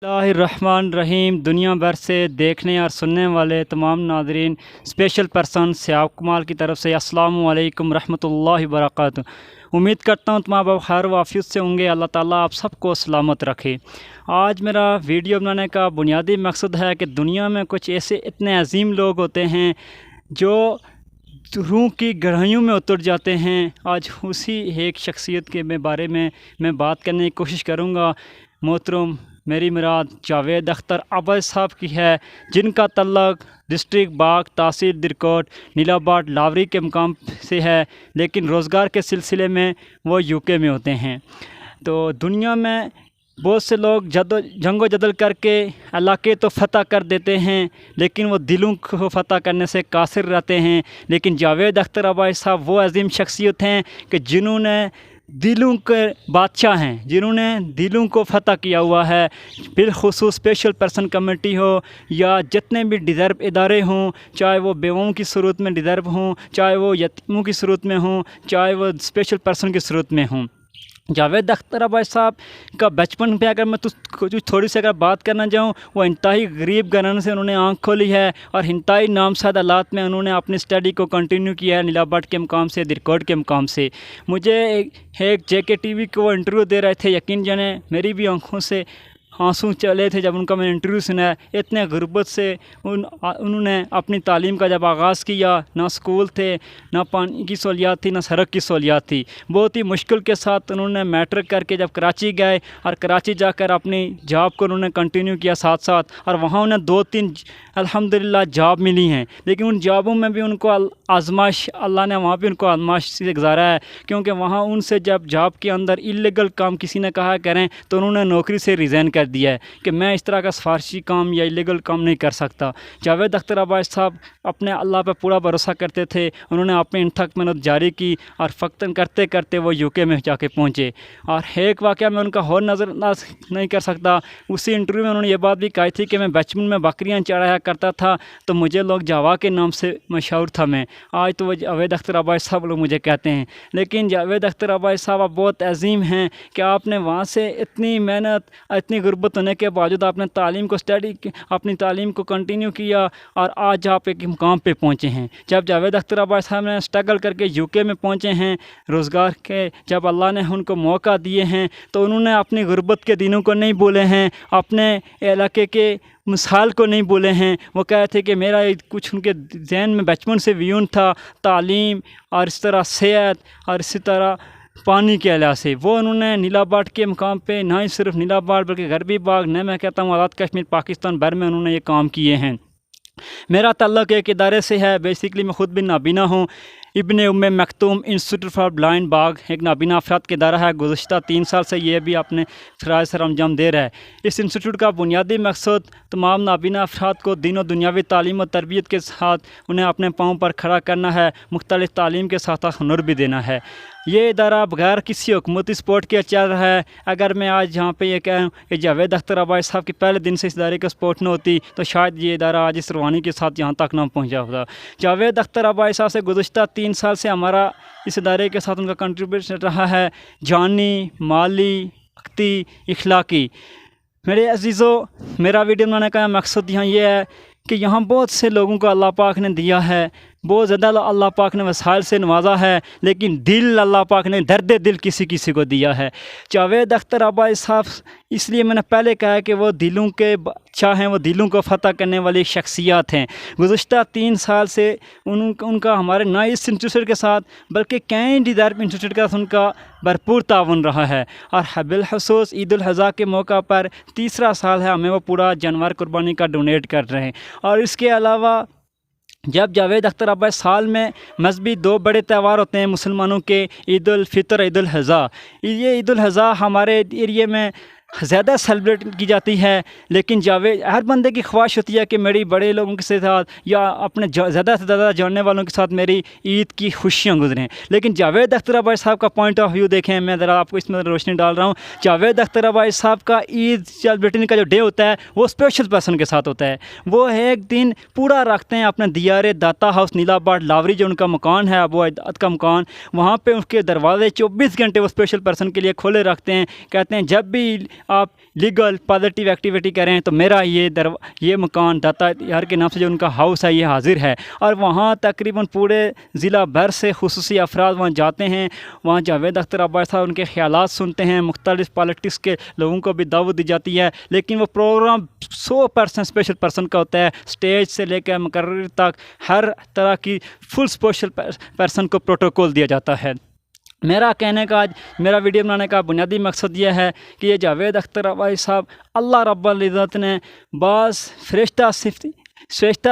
रहीम। दुनिया भर से देखने और सुनने वाले तमाम नादरीन, स्पेशल पर्सन सियाब कमाल की तरफ से अस्सलामु अलैकुम रहमतुल्लाहि व बरकातुहू। उम्मीद करता हूँ तमाम आप खैर वाफियत से होंगे। अल्लाह ताला आप सबको सलामत रखे। आज मेरा वीडियो बनाने का बुनियादी मकसद है कि दुनिया में कुछ ऐसे इतने अजीम लोग होते हैं जो रूह की गहराइयों में उतर जाते हैं। आज उसी एक शख्सियत के बारे में मैं बात करने की कोशिश करूँगा। मोहतरम मेरी मुराद जावेद अख्तर अब्बास साहब की है, जिनका तल्लक डिस्ट्रिक्ट बाग तहसील दिरकोट नीलाबाद लावरी के मकाम से है, लेकिन रोज़गार के सिलसिले में वो यूके में होते हैं। तो दुनिया में बहुत से लोग जंगो जदल करके इलाके तो फ़तह कर देते हैं, लेकिन वो दिलों को फ़तह करने से कासिर रहते हैं। लेकिन जावेद अख्तर अब्बास साहब वो अजीम शख्सियत हैं कि जिन्होंने दिलों के बादशाह हैं, जिन्होंने दिलों को फ़तह किया हुआ है। बिलखुसूस स्पेशल पर्सन कमेटी हो या जितने भी डिज़र्व इदारे हों, चाहे वो बेवाओं की सूरत में डिज़र्व हों, चाहे वो यतीमों की सूरत में हों, चाहे वो स्पेशल पर्सन की सूरत में हों। जावेद अख्तर अब्बास साहब का बचपन पे अगर मैं कुछ थोड़ी सी अगर बात करना चाहूँ, वो इंतहाई गरीब घराने से उन्होंने आँख खोली है और इंतहाई नामसाद हालात में उन्होंने अपनी स्टडी को कंटिन्यू किया है, नीलाबाद के मकाम से, दिरकोट के मकाम से। मुझे एक JK TV को वो इंटरव्यू दे रहे थे, यकीन जाने मेरी भी आँखों से आंसू चले थे जब उनका मैंने इंटरव्यू सुना। इतने गुर्बत से उन्होंने अपनी तालीम का जब आगाज़ किया, ना स्कूल थे, ना पानी की सहूलियात थी, ना सड़क की सहूलियात थी। बहुत ही मुश्किल के साथ उन्होंने मैट्रिक करके जब कराची गए और कराची जाकर अपनी जॉब को उन्होंने कंटिन्यू किया साथ साथ, और वहाँ उन्हें 2-3 अल्हम्दुलिल्लाह जॉब मिली हैं। लेकिन उन जॉबों में भी उनको आजमाइश, अल्लाह ने वहाँ भी उनको आजमाइश से गुजारा है, क्योंकि वहाँ उनसे जब जॉब के अंदर इलीगल काम किसी ने कहा करें तो उन्होंने नौकरी से रिज़ाइन कर दिया है कि मैं इस तरह का सिफारशी काम या इलीगल काम नहीं कर सकता। जावेद अख्तर अब्बास साहब अपने अल्लाह पर पूरा भरोसा करते थे। उन्होंने अपनी इंथक मेहनत जारी की और फ़क्तन करते करते वो यूके में जाके पहुँचे। और एक वाक़या में उनका और नज़रअंदाज नहीं कर सकता। उसी इंटरव्यू में उन्होंने ये बात भी कही थी कि मैं बचपन में बकरियाँ चढ़ाया करता था तो मुझे लोग जावा के नाम से मशहूर था मैं। आज तो वो जावेद अख्तर अब्बास साहब लोग मुझे कहते हैं। लेकिन जावेद अख्तर अब्बास साहब आप बहुत अजीम हैं कि आपने वहाँ से इतनी मेहनत, इतनी गुर्बत होने के बावजूद आपने तालीम को अपनी तालीम को कंटिन्यू किया और आज आप एक मुकाम पे पहुँचे हैं। जब जावेद अख्तर अब्बास साहब ने स्ट्रगल करके यूके में पहुँचे हैं, रोज़गार के जब अल्लाह ने उनको मौका दिए हैं, तो उन्होंने अपनी गुर्बत के दिनों को नहीं भूले हैं, अपने इलाके के मिसाल को नहीं भूले हैं। वो कह रहे थे कि मेरा कुछ उनके जहन में बचपन से व्यून था, तालीम और इस तरह सेहत और इसी तरह पानी के अला से। वो उन्होंने नीलाबाद के मुकाम पे, ना ही सिर्फ नीलाबाद बल्कि गरबी बाग, न मैं कहता हूँ आज़ाद कश्मीर पाकिस्तान भर में उन्होंने ये काम किए हैं। मेरा ताल्लुक़ एक इदारे से है। बेसिकली मैं ख़ुद भी नाबीना हूँ। इब्न उम्मे मखतूम इंस्टीट्यूट फॉर ब्लाइंड बाग एक नाबीना अफराद के इदारा है। गुज़श्ता 3 साल से ये भी अपने फ़राइज़ सर अंजाम दे रहा है। इस इंस्टीट्यूट का बुनियादी मकसद तमाम नाबीना अफराद को दीन और दुनियावी तालीम और तरबियत के साथ उन्हें अपने पाँव पर खड़ा करना है, मुख्तलिफ़ तालीम के साथ हुनर भी देना है। ये इदारा बगैर किसी हुकूमती सपोर्ट के चल रहा है। अगर मैं आज यहाँ पे ये कहूँ कि जावेद अख्तर अब्बास साहब के पहले दिन से इस इदारे को सपोर्ट न होती तो शायद ये इदारा आज इस रवानी के साथ यहाँ तक ना पहुँचा होता। जावेद अख्तर अब्बास साहब से गुज़श्ता 3 साल से हमारा इस इदारे के साथ उनका कंट्रीब्यूशन रहा है, जानी, माली, वक्ती, इखलाकी। मेरे अजीज़ों, मेरा वीडियो बनाने का मकसद यहाँ ये है कि यहाँ बहुत से लोगों को अल्लाह पाक ने दिया है, बहुत ज़्यादा अल्लाह पाक ने वसाइल से नवाजा है, लेकिन दिल अल्लाह पाक ने दर्द दिल किसी किसी को दिया है। जावेद अख्तर अब्बास साहब, इसलिए मैंने पहले कहा कि वो दिलों के बादशाह हैं, वो दिलों को फ़तह करने वाली शख्सियत हैं। गुज़श्ता 3 साल से उनका हमारे ना इस इंस्टीट्यूट के साथ बल्कि कई डिज़र्व इंस्टीट्यूट के साथ उनका भरपूर ताउन रहा है। और बिलखुसूस ईद उल अज़हा के मौका पर 3रा साल है हमें वो पूरा जानवर कुर्बानी का डोनेट कर रहे हैं। और इसके अलावा जब जावेद अख्तर अब्बास साल में मजहबी 2 बड़े त्यौहार होते हैं मुसलमानों के, ईद उल फ़ितर, ईद उल अज़हा। ये ईद उल अज़हा हमारे एरिए में ज़्यादा सेलिब्रेट की जाती है, लेकिन जावेद, हर बंदे की ख्वाहिश होती है कि मेरी बड़े लोगों के साथ या अपने ज़्यादा से ज़्यादा जानने वालों के साथ मेरी ईद की खुशियाँ गुजरें। लेकिन जावेद अख्तर अब्बास साहब का पॉइंट ऑफ व्यू देखें, मैं ज़रा आपको इसमें रोशनी डाल रहा हूँ। जावेद अख्तर अब्बास साहब का ईद सेलिब्रेटिंग का जो डे होता है वो स्पेशल पर्सन के साथ होता है। वो एक दिन पूरा रखते हैं अपने दियारे दाता हाउस नीलाबाद लावरी, जो उनका मकान है अबू अद का मकान, वहाँ पर उसके दरवाजे 24 घंटे वो स्पेशल पर्सन के लिए खोले रखते हैं। कहते हैं जब भी آپ لیگل پازیٹیو ایکٹیویٹی کریں تو میرا یہ مکان داتا یار کے نام سے جو ان کا ہاؤس ہے یہ حاضر ہے، اور وہاں تقریباً پورے ضلع بھر سے خصوصی افراد وہاں جاتے ہیں، وہاں جاوید اختر عباس صاحب ان کے خیالات سنتے ہیں، مختلف پالیٹکس کے لوگوں کو بھی دعوت دی جاتی ہے، لیکن وہ پروگرام 100% اسپیشل پرسن کا ہوتا ہے، اسٹیج سے لے کے مقرر تک ہر طرح کی فل اسپیشل پرسن کو پروٹوکول دیا جاتا ہے۔ میرا کہنے کا آج میرا ویڈیو بنانے کا بنیادی مقصد یہ ہے کہ یہ جاوید اختر عباس صاحب اللہ رب العزت نے بعض فرشتہ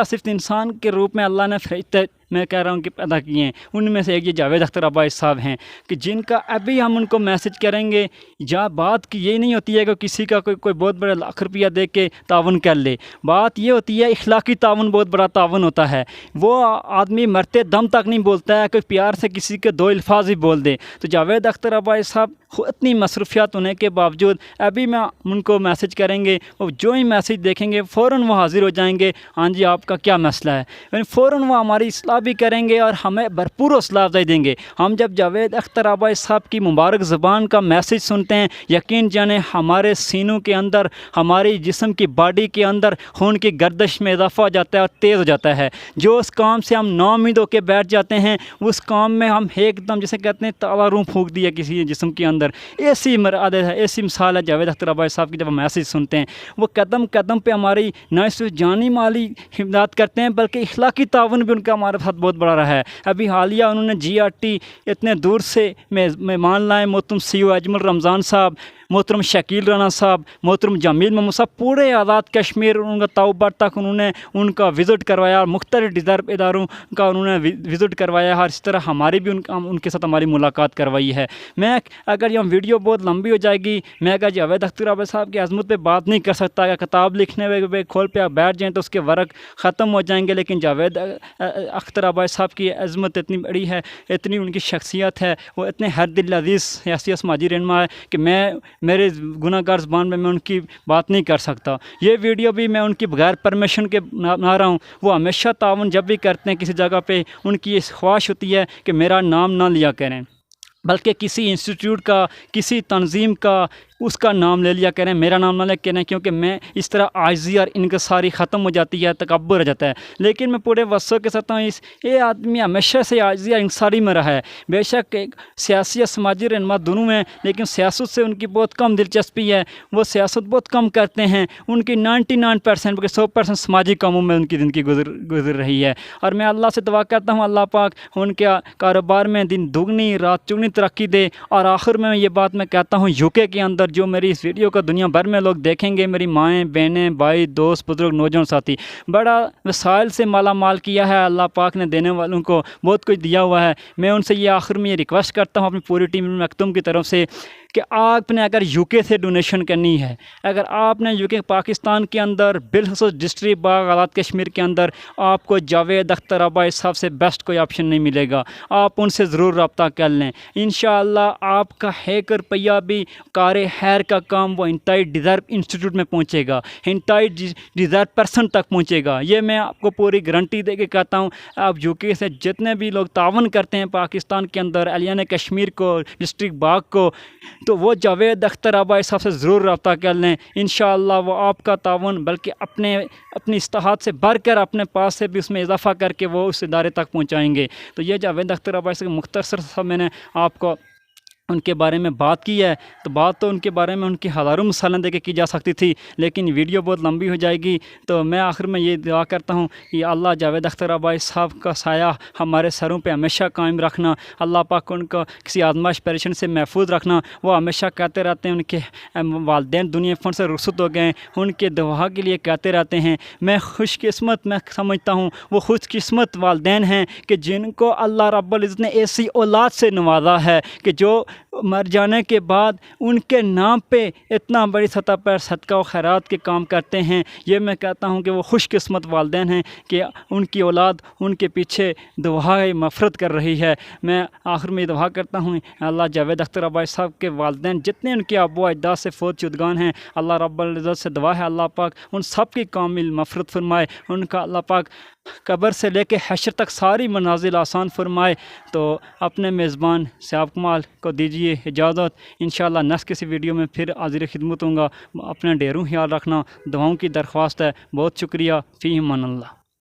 صفت انسان کے روپ میں اللہ نے فرشتے میں کہہ رہا ہوں کہ پیدا کیے ہیں، ان میں سے ایک یہ جاوید اختر عباس صاحب ہیں کہ جن کا ابھی ہم ان کو میسج کریں گے۔ جہاں بات کی یہ نہیں ہوتی ہے کہ کسی کا کوئی بہت بڑا لاکھ روپیہ دے کے تعاون کر لے، بات یہ ہوتی ہے اخلاقی تعاون بہت بڑا تعاون ہوتا ہے۔ وہ آدمی مرتے دم تک نہیں بولتا ہے، کوئی پیار سے کسی کے 2 الفاظ ہی بول دے۔ تو جاوید اختر عباس صاحب اتنی مصروفیات ہونے کے باوجود ابھی میں ان کو میسج کریں گے، وہ جو ہی میسج دیکھیں گے فوراً وہ حاضر ہو جائیں گے، ہاں جی آپ کا کیا مسئلہ ہے، یعنی فوراً وہ ہماری اصلاح بھی کریں گے اور ہمیں بھرپور حوصلہ افزائی دیں گے۔ ہم جب جاوید اختر عباس صاحب کی مبارک زبان کا میسج سنتے ہیں، یقین جانیں ہمارے سینوں کے اندر، ہماری جسم کی باڈی کے اندر خون کی گردش میں اضافہ ہو جاتا ہے اور تیز ہو جاتا ہے۔ جو اس کام سے ہم نا امید ہو کے بیٹھ جاتے ہیں، اس کام میں ہم ایک دم جسے کہتے ہیں تالا روح پھونک دیا کسی جسم کے اندر، ایسی عادت ہے، ایسی مثال ہے جاوید اختر عباس صاحب کی۔ جب ہم میسج سنتے ہیں وہ قدم قدم پہ ہماری نہ صرف جانی مالی امداد کرتے ہیں بلکہ اخلاقی تعاون بھی ان کا ہمارے ساتھ بہت بڑا رہا ہے۔ ابھی حالیہ انہوں نے GRT اتنے دور سے مہمان لائے، محترم CO اجمل رمضان صاحب، محترم شکیل رانا صاحب، محترم جمیل محمود صاحب، پورے آزاد کشمیر ان کا تاؤبر تک انہوں نے ان کا وزٹ کروایا، مختلف ڈیزرو اداروں کا انہوں نے وزٹ کروایا، ہر اس طرح ہماری بھی ان کے ساتھ ہماری ملاقات کروائی ہے۔ میں اگر یہ ویڈیو بہت لمبی ہو جائے گی، میں اگر جاوید اختر عباس صاحب کی عظمت پہ بات نہیں کر سکتا، اگر کتاب لکھنے پہ کھول پہ آپ بیٹھ جائیں تو اس کے ورق ختم ہو جائیں گے، لیکن جاوید اختر عباس صاحب کی عظمت اتنی بڑی ہے، اتنی ان کی شخصیت ہے، وہ اتنے ہر دل عزیز سیاسی سماجی رہنما ہے کہ میرے گناہ گار زبان میں ان کی بات نہیں کر سکتا۔ یہ ویڈیو بھی میں ان کی بغیر پرمیشن کے بنا رہا ہوں۔ وہ ہمیشہ تعاون جب بھی کرتے ہیں کسی جگہ پہ، ان کی یہ خواہش ہوتی ہے کہ میرا نام نہ لیا کریں، بلکہ کسی انسٹیٹیوٹ کا، کسی تنظیم کا، اس کا نام لے لیا کریں، میرا نام نہ لے کریں، کیونکہ میں اس طرح عاجزی اور انکساری ختم ہو جاتی ہے، تکبر ہو جاتا ہے۔ لیکن میں پورے وصف کے ساتھ ہوں، یہ آدمی ہمیشہ سے عاجزی اور انکساری میں رہا ہے۔ بے شک ایک سیاسی اور سماجی رہنما دونوں ہیں، لیکن سیاست سے ان کی بہت کم دلچسپی ہے، وہ سیاست بہت کم کرتے ہیں۔ ان کی 99% بلکہ 100% سماجی کاموں میں ان کی زندگی گزر رہی ہے، اور میں اللہ سے دعا کرتا ہوں اللہ پاک ان کے کاروبار میں دن دگنی رات چگنی ترقی دے۔ اور آخر میں یہ بات میں کہتا ہوں، UK کے اندر جو میری اس ویڈیو کو دنیا بھر میں لوگ دیکھیں گے، میری مائیں بہنیں بھائی دوست بزرگ نوجوان ساتھی، بڑا وسائل سے مالا مال کیا ہے اللہ پاک نے، دینے والوں کو بہت کچھ دیا ہوا ہے۔ میں ان سے یہ آخر میں یہ ریکویسٹ کرتا ہوں اپنی پوری ٹیم مکتوم کی طرف سے کہ آپ نے اگر UK سے ڈونیشن کرنی ہے، اگر آپ نے UK پاکستان کے اندر بالخصوص ڈسٹرکٹ باغ آزاد کشمیر کے اندر آپ کو جاوید اختر عباس صاحب سے بیسٹ کوئی آپشن نہیں ملے گا، آپ ان سے ضرور رابطہ کر لیں۔ انشاءاللہ آپ کا 1 روپیہ بھی کار خیر کا کام وہ انتہائی ڈیزرو انسٹیٹیوٹ میں پہنچے گا، انتہائی ڈیزرو پرسن تک پہنچے گا، یہ میں آپ کو پوری گارنٹی دے کے کہتا ہوں۔ آپ UK سے جتنے بھی لوگ تعاون کرتے ہیں پاکستان کے اندر اہلیان کشمیر کو، ڈسٹرکٹ باغ کو، تو وہ جاوید اختر عباس صاحب سے ضرور رابطہ کر لیں۔ انشاءاللہ وہ آپ کا تعاون بلکہ اپنی استطاعت سے بڑھ کر اپنے پاس سے بھی اس میں اضافہ کر کے وہ اس ادارے تک پہنچائیں گے۔ تو یہ جاوید اختر عباس کے مختصر سا میں نے آپ کو ان کے بارے میں بات کی ہے، تو بات تو ان کے بارے میں ان کی ہزاروں مثالیں دے کے کی جا سکتی تھی، لیکن ویڈیو بہت لمبی ہو جائے گی۔ تو میں آخر میں یہ دعا کرتا ہوں کہ اللہ جاوید اختر عباس صاحب کا سایہ ہمارے سروں پہ ہمیشہ قائم رکھنا، اللہ پاک ان کو کسی آزمائش پریشانی سے محفوظ رکھنا۔ وہ ہمیشہ کہتے رہتے ہیں، ان کے والدین دنیا فن سے رخصت ہو گئے، ان کے دعا کے لیے کہتے رہتے ہیں۔ میں سمجھتا ہوں وہ خوش قسمت والدین ہیں کہ جن کو اللہ رب العزت نے ایسی اولاد سے نوازا ہے کہ جو مر جانے کے بعد ان کے نام پہ اتنا بڑی سطح پر صدقہ و خیرات کے کام کرتے ہیں۔ یہ میں کہتا ہوں کہ وہ خوش قسمت والدین ہیں کہ ان کی اولاد ان کے پیچھے دعائے مغفرت کر رہی ہے۔ میں آخر میں دعا کرتا ہوں اللہ جاوید اختر عباس صاحب کے والدین جتنے ان کے ابو اجداد سے فوت شدگان ہیں، اللہ رب العزت سے دعا ہے اللہ پاک ان سب کی کامل مغفرت فرمائے، ان کا اللہ پاک قبر سے لے کے حشر تک ساری منازل آسان فرمائے۔ تو اپنے میزبان سیاب کمال کو دیجیے اجازت، انشاءاللہ نیکسٹ کسی ویڈیو میں پھر حاضر خدمت ہوں گا۔ اپنا ڈھیروں خیال رکھنا، دعاؤں کی درخواست ہے۔ بہت شکریہ، فی امان اللہ۔